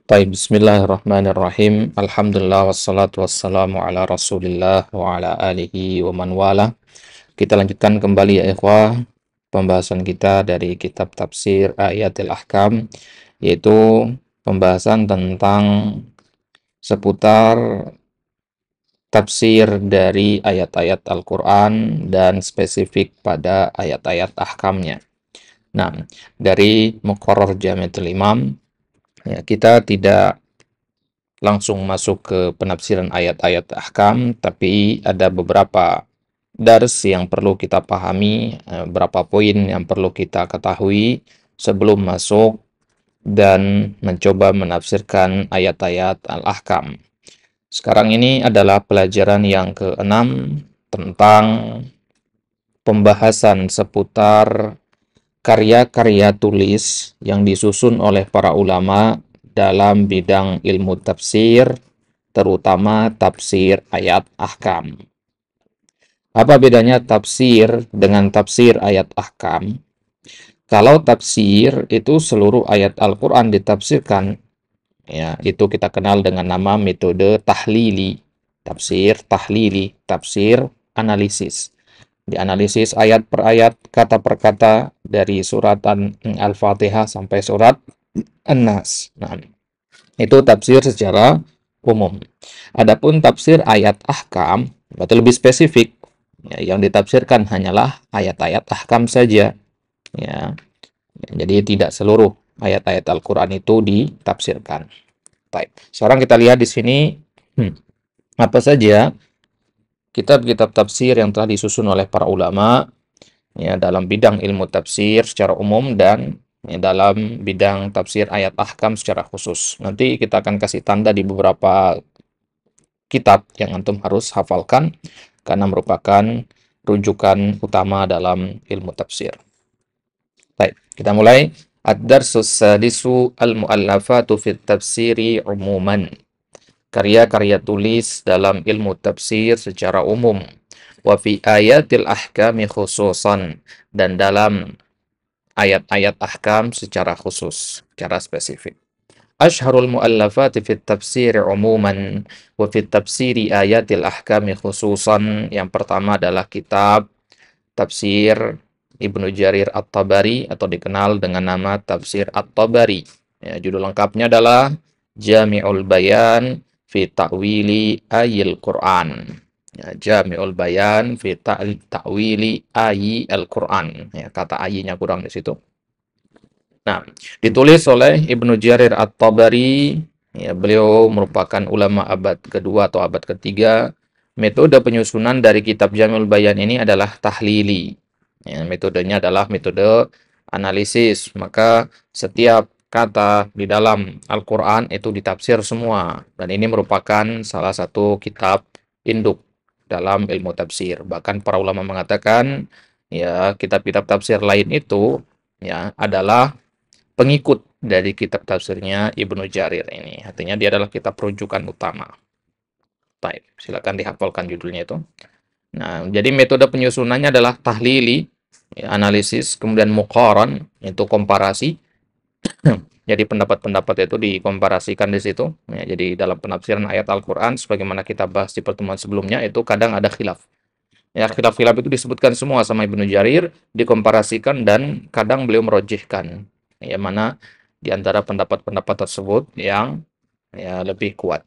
Baik, bismillahirrahmanirrahim. Alhamdulillah wassalatu wassalamu ala Rasulillah wa ala alihi wa man wala. Kita lanjutkan kembali ya ikhwah pembahasan kita dari kitab tafsir Ayatil Ahkam, yaitu pembahasan tentang seputar tafsir dari ayat-ayat Al-Qur'an dan spesifik pada ayat-ayat ahkamnya. Nah, dari Muqarrar Jamiatul Imam, ya, kita tidak langsung masuk ke penafsiran ayat-ayat ahkam, tapi ada beberapa dars yang perlu kita pahami, beberapa poin yang perlu kita ketahui sebelum masuk dan mencoba menafsirkan ayat-ayat al-ahkam. Sekarang ini adalah pelajaran yang keenam tentang pembahasan seputar karya-karya tulis yang disusun oleh para ulama dalam bidang ilmu tafsir, terutama tafsir ayat ahkam. Apa bedanya tafsir dengan tafsir ayat ahkam? Kalau tafsir itu seluruh ayat Al-Quran ditafsirkan, ya itu kita kenal dengan nama metode tahlili, tafsir analisis. Dianalisis ayat per ayat, kata per kata dari surat Al-Fatihah sampai surat An-Nas. Nah, itu tafsir secara umum. Adapun tafsir ayat ahkam, berarti lebih spesifik. Ya, yang ditafsirkan hanyalah ayat-ayat ahkam saja. Ya, jadi tidak seluruh ayat-ayat Al-Quran itu ditafsirkan. Baik. Sekarang kita lihat di sini apa saja kitab-kitab tafsir yang telah disusun oleh para ulama ya dalam bidang ilmu tafsir secara umum dan ya, dalam bidang tafsir ayat ahkam secara khusus. Nanti kita akan kasih tanda di beberapa kitab yang antum harus hafalkan karena merupakan rujukan utama dalam ilmu tafsir. Baik, kita mulai. Ad-darsus sadisu al-mu'allafatu fit tafsiri umuman. Karya-karya tulis dalam ilmu tafsir secara umum. Wa fi ayatil ahkami khususan. Dan dalam ayat-ayat ahkam secara khusus, secara spesifik. Ashharul mu'allafati fit tafsiri umuman wa fit tafsiri ayatil ahkami khususan. Yang pertama adalah kitab tafsir Ibnu Jarir At-Tabari atau dikenal dengan nama Tafsir At-Tabari. Ya, judul lengkapnya adalah Jami'ul Bayan fi Ta'wili Ayil Quran. Ya, Jami'ul Bayan fi Ta'wili Ayil Quran. Ya, kata ayinya kurang di situ. Nah, ditulis oleh Ibnu Jarir At-Tabari. Ya, beliau merupakan ulama abad kedua atau abad ketiga. Metode penyusunan dari kitab Jami'ul Bayan ini adalah tahlili. Ya, metodenya adalah metode analisis. Maka setiap kata di dalam Al-Quran itu ditafsir semua. Dan ini merupakan salah satu kitab induk dalam ilmu tafsir. Bahkan para ulama mengatakan ya kitab-kitab tafsir lain itu ya adalah pengikut dari kitab tafsirnya Ibnu Jarir ini. Artinya dia adalah kitab rujukan utama. Baik, silakan dihafalkan judulnya itu. Nah, jadi metode penyusunannya adalah tahlili, ya, analisis, kemudian muqaran, yaitu komparasi. Jadi pendapat-pendapat itu dikomparasikan di situ. Ya, jadi dalam penafsiran ayat Al-Quran, sebagaimana kita bahas di pertemuan sebelumnya, itu kadang ada khilaf. Ya, khilaf-khilaf itu disebutkan semua sama Ibnu Jarir, dikomparasikan dan kadang beliau merojihkan. Ya, mana di antara pendapat-pendapat tersebut yang ya lebih kuat.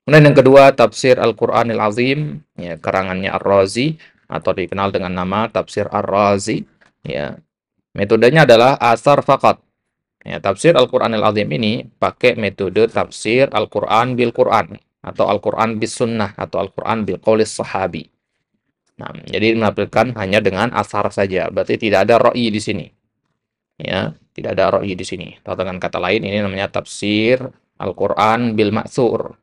Kemudian yang kedua, tafsir Al-Qur'anil Azim, ya, karangannya Ar-Razi atau dikenal dengan nama tafsir Ar-Razi, ya. Metodenya adalah asar faqat. Ya, tafsir Al-Qur'anil Azim ini pakai metode tafsir Al-Qur'an bil Qur'an atau Al-Qur'an bis sunnah atau Al-Qur'an bil qaulis sahabi. Nah, jadi menampilkan hanya dengan asar saja, berarti tidak ada ra'i di sini. Ya, tidak ada ra'i di sini. Atau dengan kata lain ini namanya tafsir Al-Qur'an bil ma'tsur.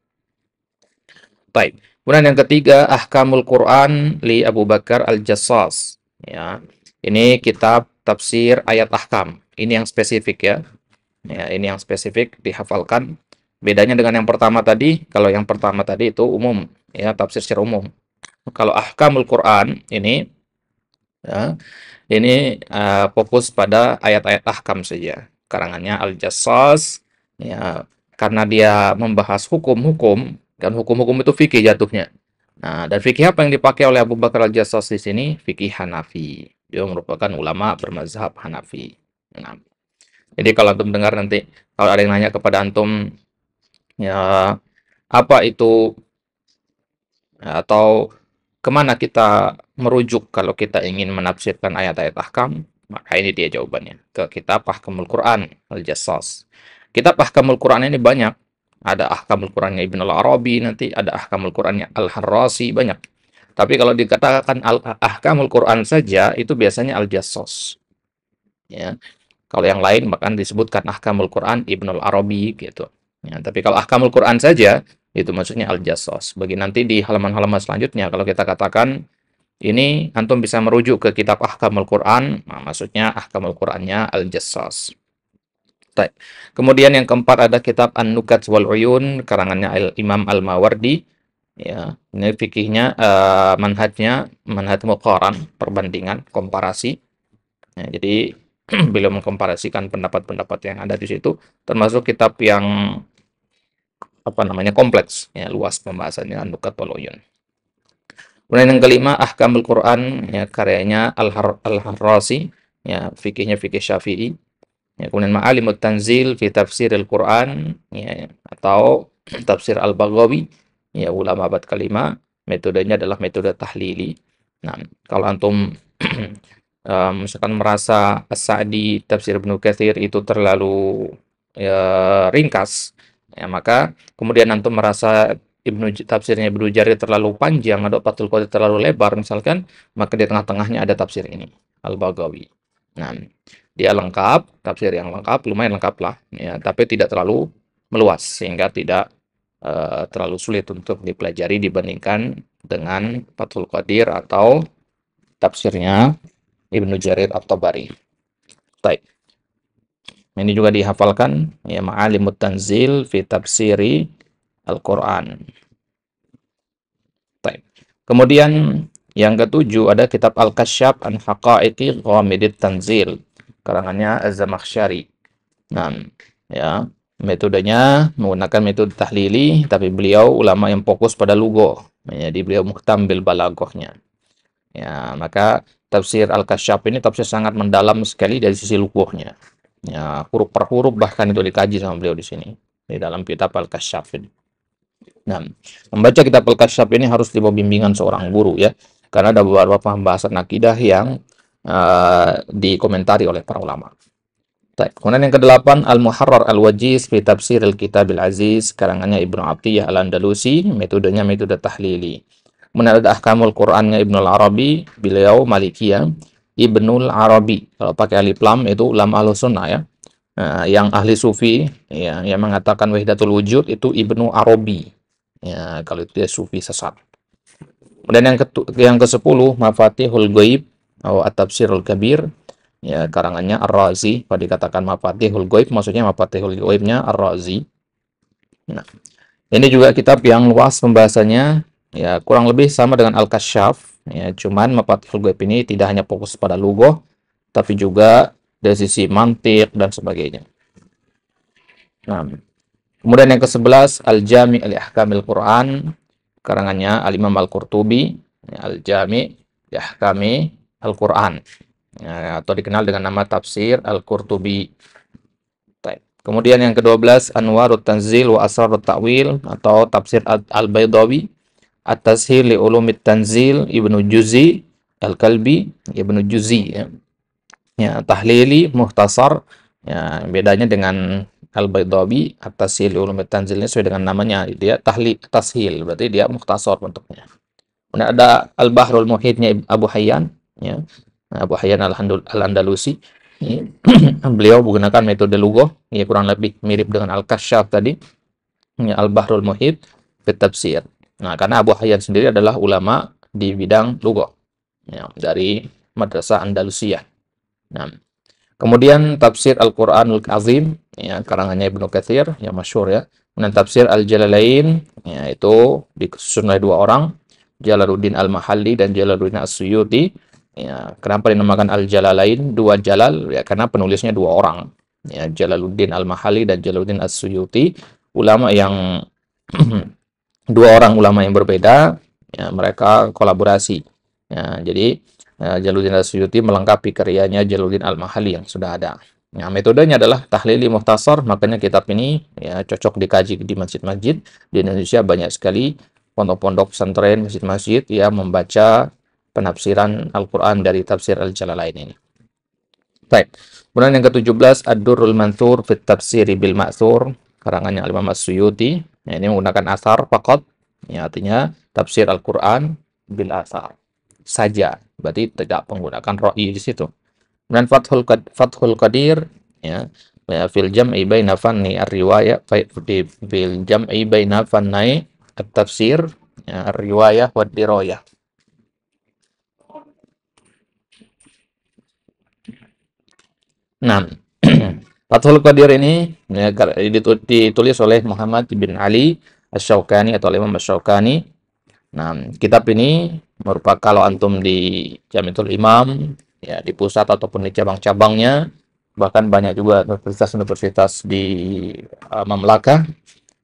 Baik. Kemudian yang ketiga, Ahkamul Quran li Abu Bakar Al-Jassas. Ya. Ini kitab tafsir ayat ahkam. Ini yang spesifik ya. Ya, ini yang spesifik dihafalkan. Bedanya dengan yang pertama tadi, kalau yang pertama tadi itu umum, ya, tafsir secara umum. Kalau Ahkamul Quran ini ya, ini fokus pada ayat-ayat ahkam saja. Karangannya Al-Jassas, ya, karena dia membahas hukum-hukum, kan hukum-hukum itu fikih jatuhnya. Nah, dan fikih apa yang dipakai oleh Abu Bakar Al-Jassas di sini? Fikih Hanafi. Dia merupakan ulama bermazhab Hanafi. Nah, jadi kalau antum dengar nanti, kalau ada yang nanya kepada antum, ya apa itu, atau kemana kita merujuk kalau kita ingin menafsirkan ayat-ayat ahkam, maka ini dia jawabannya. Ke kitab Ahkamul Quran Al-Jassas. Kitab Ahkamul Quran ini banyak. Ada Ahkamul Qurannya Ibn al-Arabi, nanti ada Ahkamul Qurannya Al-Harrasi, banyak. Tapi kalau dikatakan Ahkamul Quran saja, itu biasanya Al-Jassas. Ya. Kalau yang lain bahkan disebutkan Ahkamul Quran Ibn al-Arabi gitu. Ya, tapi kalau Ahkamul Quran saja, itu maksudnya Al-Jassas. Bagi nanti di halaman-halaman selanjutnya, kalau kita katakan ini antum bisa merujuk ke kitab Ahkamul Quran, nah, maksudnya Ahkamul Qurannya Al-Jassas. Baik. Kemudian yang keempat ada kitab An-Nukat wal Uyun karangannya Imam Al-Mawardi. Ya, ini fikihnya manhajnya manhaj muqaran, perbandingan, komparasi. Ya, jadi beliau mengkomparasikan pendapat-pendapat yang ada di situ, termasuk kitab yang apa namanya kompleks, ya luas pembahasannya An-Nukat wal Uyun. Kemudian yang kelima Ahkamul Quran, ya karyanya Al-Harrasi, ya fikihnya fikih Syafi'i. Ya, kemudian Ma'alimut Tanzil fi Tafsiril Quran, ya, atau Tafsir Al-Baghawi, ya ulama abad kelima, metodenya adalah metode tahlili. Nah, kalau antum misalkan merasa As-Sa'di Tafsir Ibnu Katsir itu terlalu ya, ringkas, ya maka kemudian antum merasa tafsirnya Ibnu Jarir terlalu panjang atau Fathul Qadir terlalu lebar misalkan, maka di tengah-tengahnya ada tafsir ini, Al-Baghawi. Nah, dia lengkap, tafsir yang lengkap, lumayan lengkap lah, ya, tapi tidak terlalu meluas sehingga tidak terlalu sulit untuk dipelajari dibandingkan dengan Fathul Qadir atau tafsirnya Ibnu Jarir At-Tabari. Baik. Ini juga dihafalkan, ya Ma'alimut Tanzil fi Tafsiri Al-Quran. Baik. Kemudian yang ketujuh ada kitab Al-Kasyaf an Haqa'iqi Ghamidit Tanzil karangannya Az-Zamakhsyari. Nah, ya, metodenya menggunakan metode tahlili, tapi beliau ulama yang fokus pada lugah. Jadi beliau muhtam bil balaghahnya. Ya, maka tafsir Al-Kasyaf ini tafsir sangat mendalam sekali dari sisi lughahnya. Ya, huruf per huruf bahkan itu dikaji sama beliau di sini di dalam kitab Al-Kasyaf ini. Nah, membaca kitab Al-Kasyaf ini harus di bawah bimbingan seorang guru ya, karena ada beberapa pembahasan akidah yang dikomentari oleh para ulama. Baik. Kemudian yang kedelapan Al-Muharrar Al-Wajiz fi Tafsir Al-Kitab Al-Aziz karangannya Ibnu Athiyyah Al-Andalusi, metodenya metode tahlili. Kemudian ada Ahkamul Qur'annya Ibnu Al-Arabi, beliau Malikiyah, Ibnu Al-Arabi. Kalau pakai alif lam itu lam Ahlussunnah ya. Nah, yang ahli sufi ya, yang mengatakan wahdatul wujud itu Ibnu Arabi. Ya, kalau itu dia sufi sesat. Kemudian yang ke-10 Mafatihul Ghaib atau At-Tafsirul Kabir, ya karangannya Ar-Razi. Kalau dikatakan Mafatihul Ghaib maksudnya Mafatihul Ghaibnya Ar-Razi. Nah, ini juga kitab yang luas pembahasannya, ya kurang lebih sama dengan Al-Kasyaf, ya cuman Mafatihul Ghaib ini tidak hanya fokus pada lughah, tapi juga dari sisi mantiq dan sebagainya. Nah, kemudian yang ke-11 Al-Jami' li Ahkamil Quran karangannya Al-Imam Al-Qurtubi, ya, Al-Jami' li Ahkami Al-Quran, ya, atau dikenal dengan nama Tafsir Al-Qurtubi. Kemudian yang ke-12 Anwarut Tanzil wa Asrarut Ta'wil atau Tafsir Al-Baydawi, At-Tashil li Ulumit Tanzil Ibnu Juzi Al-Kalbi, Ibnu Juzi ya. Ya, tahlili muhtasar, ya bedanya dengan Al-Baydawi. At-Tashil li Ulumit Tanzil ini sesuai dengan namanya, dia tashil berarti dia muhtasar bentuknya. Kemudian ada Al-Bahrul Muhitnya Abu Hayyan ya. Abu Hayyan Al-Andalusi. Beliau menggunakan metode lughah, ya kurang lebih mirip dengan Al-Kasyaf tadi, ya, Al-Bahrul Muhit fit Tafsir. Nah, karena Abu Hayyan sendiri adalah ulama di bidang lughah, ya, dari Madrasah Andalusiyah. Nah, kemudian Tafsir Al-Qur'anul Azim, ya karangannya Ibnu Katsir, yang masyhur ya. Kemudian Tafsir Al-Jalalain, ya itu disusun oleh dua orang, Jalaluddin Al-Mahalli dan Jalaluddin As-Suyuti. Ya, kenapa dinamakan Al-Jalalain, dua Jalal? Ya, karena penulisnya dua orang. Ya, Jalaluddin Al-Mahalli dan Jalaluddin As-Suyuti. ulama yang dua orang ulama yang berbeda, ya, mereka kolaborasi. Ya, jadi Jalaluddin Al-Suyuti melengkapi karyanya Jalaluddin Al-Mahalli yang sudah ada. Nah, metodenya adalah tahlili mukhtasar, makanya kitab ini ya cocok dikaji di masjid-masjid. Di Indonesia banyak sekali pondok-pondok pesantren, masjid-masjid yang membaca penafsiran Al-Quran dari tafsir Al-Jalalain ini. Baik. Kemudian yang ke-17, Ad-Durrul Mansur fit Tafsiri bil Ma'tsur, karangannya Imam As-Suyuti. Ya, ini menggunakan asar faqat, ya, artinya tafsir Al-Quran bil asar saja. Berarti tidak menggunakan ra'i di situ. Dan Fathul Qadir, ya, fil jam'i baina fanni ar-riwayah, fil jam'i baina fannai at-tafsir, ya, ar-riwayah wa dirayah. Nah, Fathul Qadir ini ya, ditulis oleh Muhammad bin Ali Asy-Syaukani atau Imam Asy-Syaukani. Nah, kitab ini merupakan, kalau antum di Jami'atul Imam, ya, di pusat ataupun di cabang-cabangnya, bahkan banyak juga universitas-universitas di Mamlakah,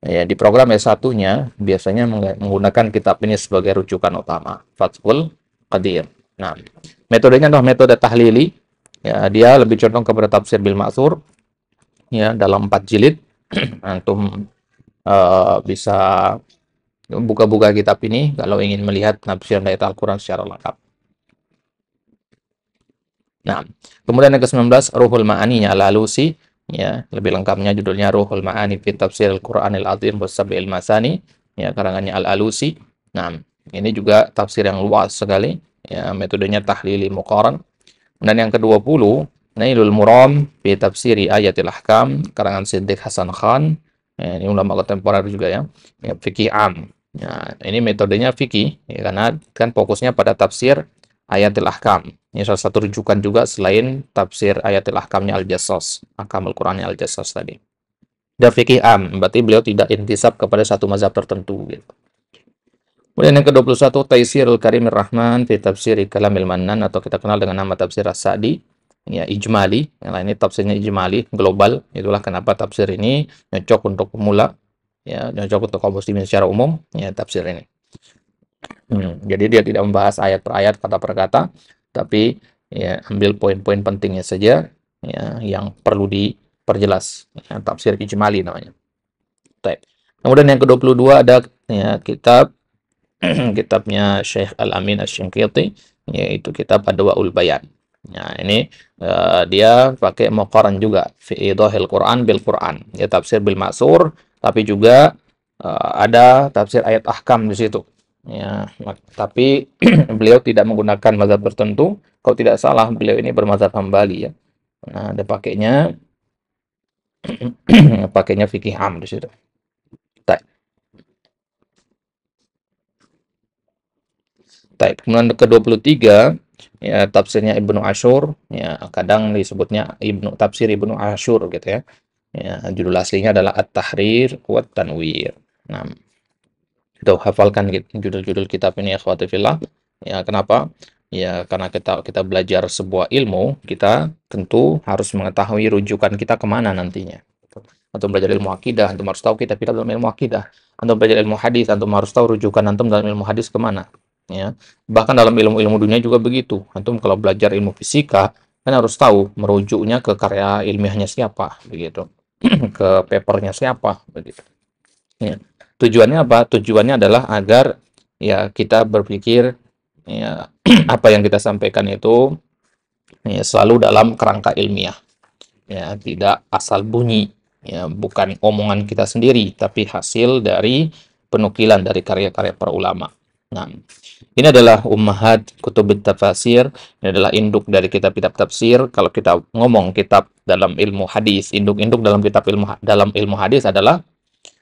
ya, di program S1-nya biasanya menggunakan kitab ini sebagai rujukan utama, Fathul Qadir. Nah, metodenya adalah metode tahlili. Ya, dia lebih condong kepada tafsir bil ma'tsur, ya, dalam 4 jilid. Antum bisa buka-buka kitab ini kalau ingin melihat penafsiran ayat Al-Quran secara lengkap. Nah, kemudian yang ke-19, Ruhul Ma'aninya Al-Alusi, ya, lebih lengkapnya judulnya Ruhul Ma'ani fi Tafsir Al-Qur'anil Azim wa Sab'il Masani, ya, karangannya Al-Alusi. Nah, ini juga tafsir yang luas sekali, ya, metodenya tahlili muqaran. Dan yang ke-20, Nailul Muram fi Tafsiri Ayatil Ahkam, karangan Siddiq Hasan Khan. Ya, ini ulama kontemporer juga, ya. Ya, fikih am. Ya, ini metodenya fikih, ya, karena kan fokusnya pada tafsir Ayatil Ahkam. Ini salah satu rujukan juga selain tafsir Ayatil Ahkamnya Al-Jassas, Ahkamul Qur'annya Al-Jassas tadi. Dan fikih am, berarti beliau tidak intisab kepada satu mazhab tertentu, gitu. Kemudian yang ke-21, Taisirul Karimir Rahman fi Tafsiri Kalamil Mannan, atau kita kenal dengan nama tafsir As-Sa'di, ya, ijmali. Yang lain ini tafsirnya ijmali, global. Itulah kenapa tafsir ini cocok untuk pemula, ya, cocok untuk kaum muslimin secara umum, ya, tafsir ini. Jadi dia tidak membahas ayat per ayat, kata per kata, tapi ya ambil poin-poin pentingnya saja, ya, yang perlu diperjelas. Ya, tafsir ijmali namanya. Baik. Kemudian yang ke-22 ada, ya, kitab kitabnya Syekh Al-Amin Asy-Syanqiti, yaitu kitab Adwaul Bayan. Nah, ini dia pakai muqaran juga fi idahil Quran bil Quran. Ya, tafsir bil ma'tsur, tapi juga ada tafsir ayat ahkam di situ. Ya, tapi beliau tidak menggunakan mazhab tertentu. Kalau tidak salah, beliau ini bermazhab Hambali, ya. Nah, dia pakainya pakainya fikih am di situ. Baik. Baik. Kemudian ke-23, ya, tafsirnya Ibnu Asyur, ya, kadang disebutnya tafsir Ibnu Asyur, gitu, ya. Ya, judul aslinya adalah At-Tahrir wa Tanwir. Nah, itu hafalkan judul-judul kitab ini, ya, akhwati fillah. Ya, kenapa? Ya, karena kita belajar sebuah ilmu, kita tentu harus mengetahui rujukan kita kemana nantinya. Antum belajar ilmu akidah, antum harus tahu kitab-kitab dalam ilmu akidah. Antum belajar ilmu hadis, antum harus tahu rujukan antum dalam ilmu hadis kemana. Ya, bahkan dalam ilmu-ilmu dunia juga begitu. Antum kalau belajar ilmu fisika, kan harus tahu merujuknya ke karya ilmiahnya siapa, begitu. Ke papernya siapa, begitu. Ya. Tujuannya apa? Tujuannya adalah agar, ya, kita berpikir, ya, apa yang kita sampaikan itu, ya, selalu dalam kerangka ilmiah, ya, tidak asal bunyi, ya, bukan omongan kita sendiri, tapi hasil dari penukilan dari karya-karya para ulama. Nah, ini adalah ummahat kutubut tafasir, ini adalah induk dari kitab-kitab tafsir. Kalau kita ngomong kitab dalam ilmu hadis, induk-induk dalam kitab dalam ilmu hadis adalah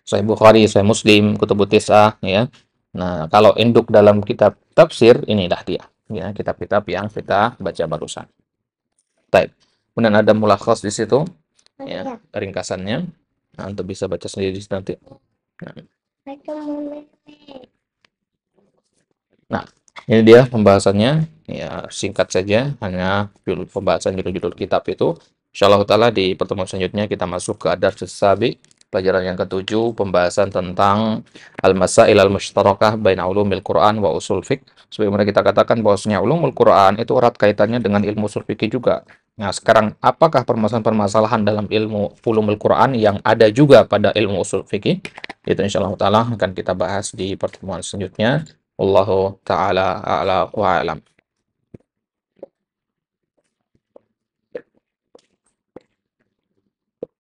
Sahih Bukhari, Sahih Muslim, Kutubut Tis'ah, ya. Nah, kalau induk dalam kitab tafsir, inilah dia, ya, kitab-kitab yang kita baca barusan. Baik. Kemudian ada mulakhas di situ, ya, ringkasannya. Nah, untuk bisa baca sendiri nanti. Nah, ini dia pembahasannya, ya, singkat saja, hanya pembahasan judul-judul kitab itu. Insyaallah taala di pertemuan selanjutnya kita masuk ke ad-darsus sabi, Pelajaran yang ketujuh, pembahasan tentang al-masail al-mushtarakah baina ulumil Quran wa usul fiqh. Sebagaimana kita katakan bahwasanya ulumul Quran itu erat kaitannya dengan ilmu usul fikih juga. Nah, sekarang apakah permasalahan-permasalahan dalam ilmu ulumul Quran yang ada juga pada ilmu usul fikih? Itu insyaallah taala akan kita bahas di pertemuan selanjutnya. Wallahu taala a'la wa a'lam.